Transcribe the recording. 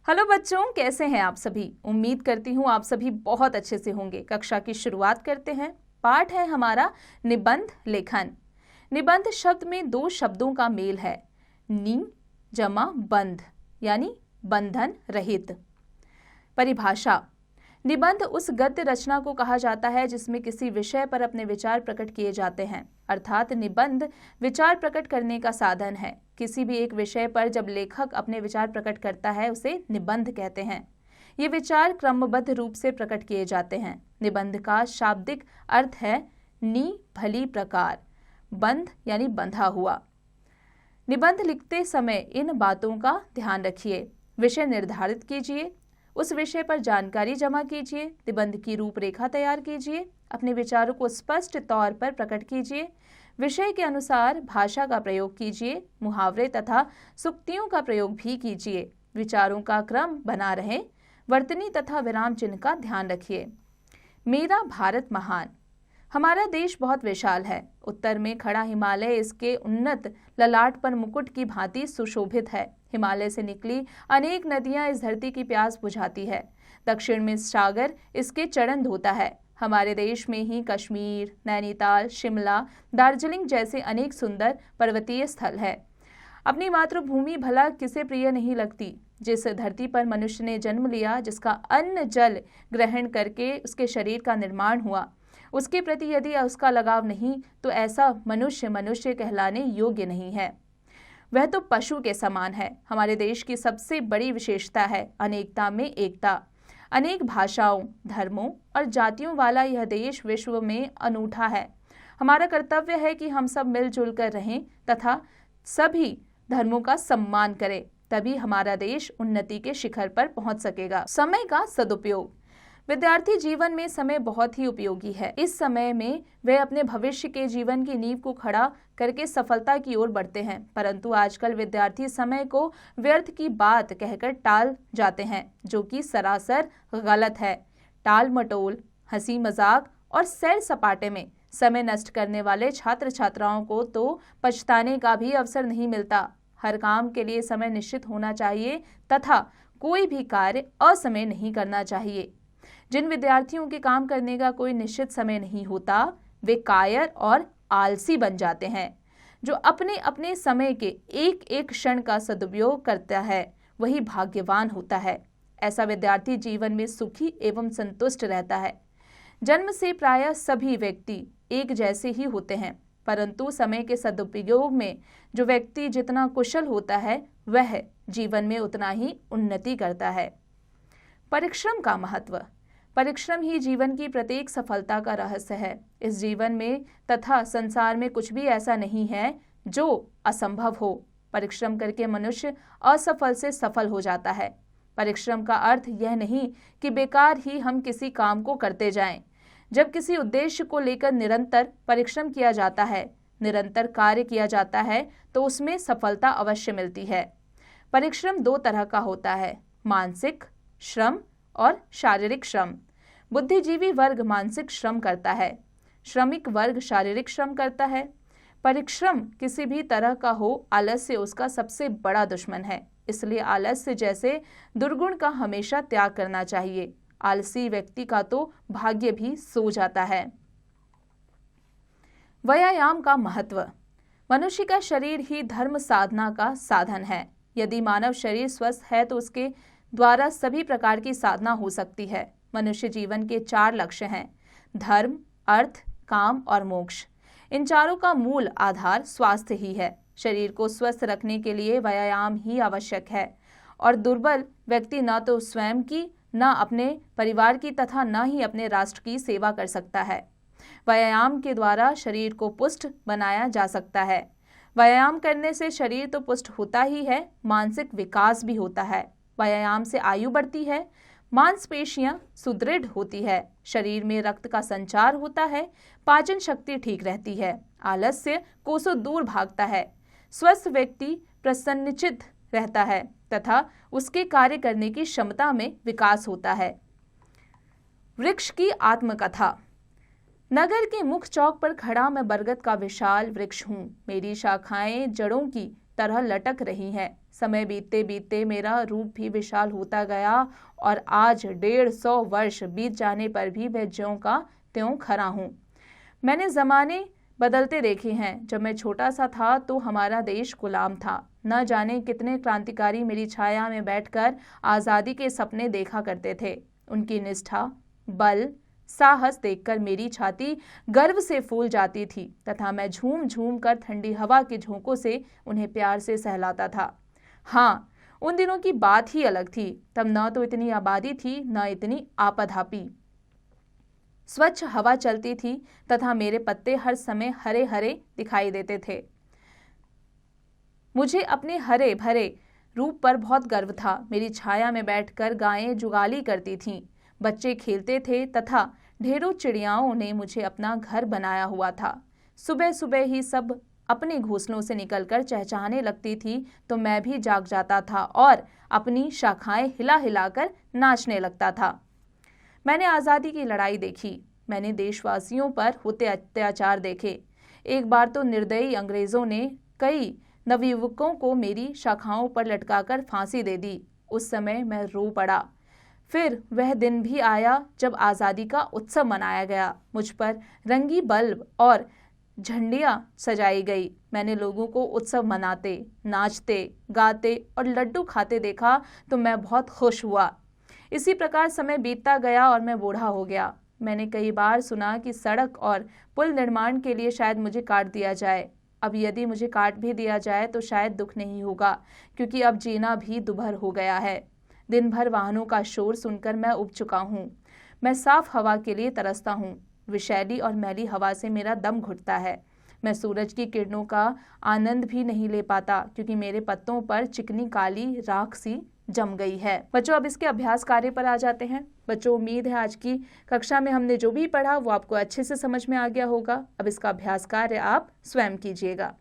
Hello बच्चों, कैसे हैं आप सभी। उम्मीद करती हूँ आप सभी बहुत अच्छे से होंगे। कक्षा की शुरुआत करते हैं। पाठ है हमारा निबंध लेखन। निबंध शब्द में दो शब्दों का मेल है, नी जमा बंध, यानी बंधन रहित। परिभाषा: निबंध उस गद्य रचना को कहा जाता है जिसमें किसी विषय पर अपने विचार प्रकट किए जाते हैं। अर्थात निबंध विचार प्रकट करने का साधन है। किसी भी एक विषय पर जब लेखक अपने विचार प्रकट करता है उसे निबंध कहते हैं। ये विचार क्रमबद्ध रूप से प्रकट किए जाते हैं। निबंध का शाब्दिक अर्थ है नी भली प्रकार, बंध यानी बंधा हुआ। निबंध लिखते समय इन बातों का ध्यान रखिए। विषय निर्धारित कीजिए, उस विषय पर जानकारी जमा कीजिए, निबंध की रूपरेखा तैयार कीजिए, अपने विचारों को स्पष्ट तौर पर प्रकट कीजिए, विषय के अनुसार भाषा का प्रयोग कीजिए, मुहावरे तथा सूक्तियों का प्रयोग भी कीजिए। विचारों का क्रम बना रहे, वर्तनी तथा विराम चिन्ह का ध्यान रखिए। मेरा भारत महान। हमारा देश बहुत विशाल है। उत्तर में खड़ा हिमालय इसके उन्नत ललाट पर मुकुट की भांति सुशोभित है। हिमालय से निकली अनेक नदियां इस धरती की प्यास बुझाती है। दक्षिण में सागर इसके चरण धोता है। हमारे देश में ही कश्मीर, नैनीताल, शिमला, दार्जिलिंग जैसे अनेक सुंदर पर्वतीय स्थल है। अपनी मातृभूमि भला किसे प्रिय नहीं लगती। जिस धरती पर मनुष्य ने जन्म लिया, जिसका अन्न जल ग्रहण करके उसके शरीर का निर्माण हुआ, उसके प्रति यदि उसका लगाव नहीं तो ऐसा मनुष्य कहलाने योग्य नहीं है। वह तो पशु के समान है। हमारे देश की सबसे बड़ी विशेषता है अनेकता में एकता। अनेक भाषाओं, धर्मों और जातियों वाला यह देश विश्व में अनूठा है। हमारा कर्तव्य है कि हम सब मिलजुल कर रहें तथा सभी धर्मों का सम्मान करें, तभी हमारा देश उन्नति के शिखर पर पहुंच सकेगा। समय का सदुपयोग। विद्यार्थी जीवन में समय बहुत ही उपयोगी है। इस समय में वे अपने भविष्य के जीवन की नींव को खड़ा करके सफलता की ओर बढ़ते हैं, परंतु आजकल विद्यार्थी समय को व्यर्थ की बात कहकर टाल जाते हैं, जो कि सरासर गलत है। टाल मटोल, हंसी मजाक और सैर सपाटे में समय नष्ट करने वाले छात्र छात्राओं को तो पछताने का भी अवसर नहीं मिलता। हर काम के लिए समय निश्चित होना चाहिए तथा कोई भी कार्य असमय नहीं करना चाहिए। जिन विद्यार्थियों के काम करने का कोई निश्चित समय नहीं होता, वे कायर और आलसी बन जाते हैं। जो अपने अपने समय के एक एक क्षण का सदुपयोग करता है वही भाग्यवान होता है। ऐसा विद्यार्थी जीवन में सुखी एवं संतुष्ट रहता है। जन्म से प्रायः सभी व्यक्ति एक जैसे ही होते हैं, परंतु समय के सदुपयोग में जो व्यक्ति जितना कुशल होता है वह जीवन में उतना ही उन्नति करता है। परिश्रम का महत्व। परिश्रम ही जीवन की प्रत्येक सफलता का रहस्य है। इस जीवन में तथा संसार में कुछ भी ऐसा नहीं है जो असंभव हो। परिश्रम करके मनुष्य असफल से सफल हो जाता है। परिश्रम का अर्थ यह नहीं कि बेकार ही हम किसी काम को करते जाएं। जब किसी उद्देश्य को लेकर निरंतर परिश्रम किया जाता है, निरंतर कार्य किया जाता है, तो उसमें सफलता अवश्य मिलती है। परिश्रम दो तरह का होता है, मानसिक श्रम और शारीरिक श्रम। बुद्धिजीवी वर्ग मानसिक श्रम करता है, श्रमिक वर्ग शारीरिक श्रम करता है। परिश्रम किसी भी तरह का हो, आलस्य उसका सबसे बड़ा दुश्मन है। इसलिए आलस्य जैसे दुर्गुण का हमेशा त्याग करना चाहिए। आलसी व्यक्ति का तो भाग्य भी सो जाता है। व्यायाम का महत्व। मनुष्य का शरीर ही धर्म साधना का साधन है। यदि मानव शरीर स्वस्थ है तो उसके द्वारा सभी प्रकार की साधना हो सकती है। मनुष्य जीवन के 4 लक्ष्य हैं, धर्म, अर्थ, काम और मोक्ष। इन चारों का मूल आधार स्वास्थ्य ही है। शरीर को स्वस्थ रखने के लिए व्यायाम ही आवश्यक है और दुर्बल व्यक्ति न तो स्वयं की, न अपने परिवार की तथा न ही अपने राष्ट्र की सेवा कर सकता है। व्यायाम के द्वारा शरीर को पुष्ट बनाया जा सकता है। व्यायाम करने से शरीर तो पुष्ट होता ही है, मानसिक विकास भी होता है। व्यायाम से आयु बढ़ती है, मांसपेशियां सुदृढ़ होती है, शरीर में रक्त का संचार होता है, पाचन शक्ति ठीक रहती है, आलस्य कोसों दूर भागता है, स्वस्थ व्यक्ति प्रसन्नचित्त रहता है तथा उसके कार्य करने की क्षमता में विकास होता है। वृक्ष की आत्मकथा। नगर के मुख्य चौक पर खड़ा मैं बरगद का विशाल वृक्ष हूँ। मेरी शाखाएं जड़ों की तरह लटक रही हैं। समय बीतते बीतते मेरा रूप भी विशाल होता गया और आज 150 वर्ष बीत जाने पर भी मैं ज्यों का त्यों खरा हूँ। मैंने ज़माने बदलते देखे हैं। जब मैं छोटा सा था तो हमारा देश गुलाम था। न जाने कितने क्रांतिकारी मेरी छाया में बैठकर आज़ादी के सपने देखा करते थे। उनकी निष्ठा, बल, साहस देखकर मेरी छाती गर्व से फूल जाती थी तथा मैं झूम झूम कर ठंडी हवा के झोंकों से उन्हें प्यार से सहलाता था। हाँ, उन दिनों की बात ही अलग थी। तब न तो इतनी आबादी थी, न इतनी आपाधापी। स्वच्छ हवा चलती थी तथा मेरे पत्ते हर समय हरे हरे दिखाई देते थे। मुझे अपने हरे भरे रूप पर बहुत गर्व था। मेरी छाया में बैठकर गायें जुगाली करती थीं, बच्चे खेलते थे तथा ढेरों चिड़ियाओं ने मुझे अपना घर बनाया हुआ था। सुबह सुबह ही सब अपने घोंसलों से निकलकर चहचहाने लगती थी तो मैं भी जाग जाता था और अपनी शाखाएं हिला हिलाकर नाचने लगता था। मैंने आज़ादी की लड़ाई देखी। मैंने देशवासियों पर होते अत्याचार देखे। एक बार तो निर्दयी अंग्रेजों ने कई नवयुवकों को मेरी शाखाओं पर लटकाकर फांसी दे दी। उस समय मैं रो पड़ा। फिर वह दिन भी आया जब आज़ादी का उत्सव मनाया गया। मुझ पर रंगी बल्ब और झंडियाँ सजाई गई। मैंने लोगों को उत्सव मनाते, नाचते, गाते और लड्डू खाते देखा तो मैं बहुत खुश हुआ। इसी प्रकार समय बीतता गया और मैं बूढ़ा हो गया। मैंने कई बार सुना कि सड़क और पुल निर्माण के लिए शायद मुझे काट दिया जाए। अब यदि मुझे काट भी दिया जाए तो शायद दुख नहीं होगा, क्योंकि अब जीना भी दुभर हो गया है। दिन भर वाहनों का शोर सुनकर मैं उब चुका हूँ। मैं साफ हवा के लिए तरसता हूँ। विषैली और मैली हवा से मेरा दम घुटता है। मैं सूरज की किरणों का आनंद भी नहीं ले पाता, क्योंकि मेरे पत्तों पर चिकनी काली राख सी जम गई है। बच्चों, अब इसके अभ्यास कार्य पर आ जाते हैं। बच्चों, उम्मीद है आज की कक्षा में हमने जो भी पढ़ा वो आपको अच्छे से समझ में आ गया होगा। अब इसका अभ्यास कार्य आप स्वयं कीजिएगा।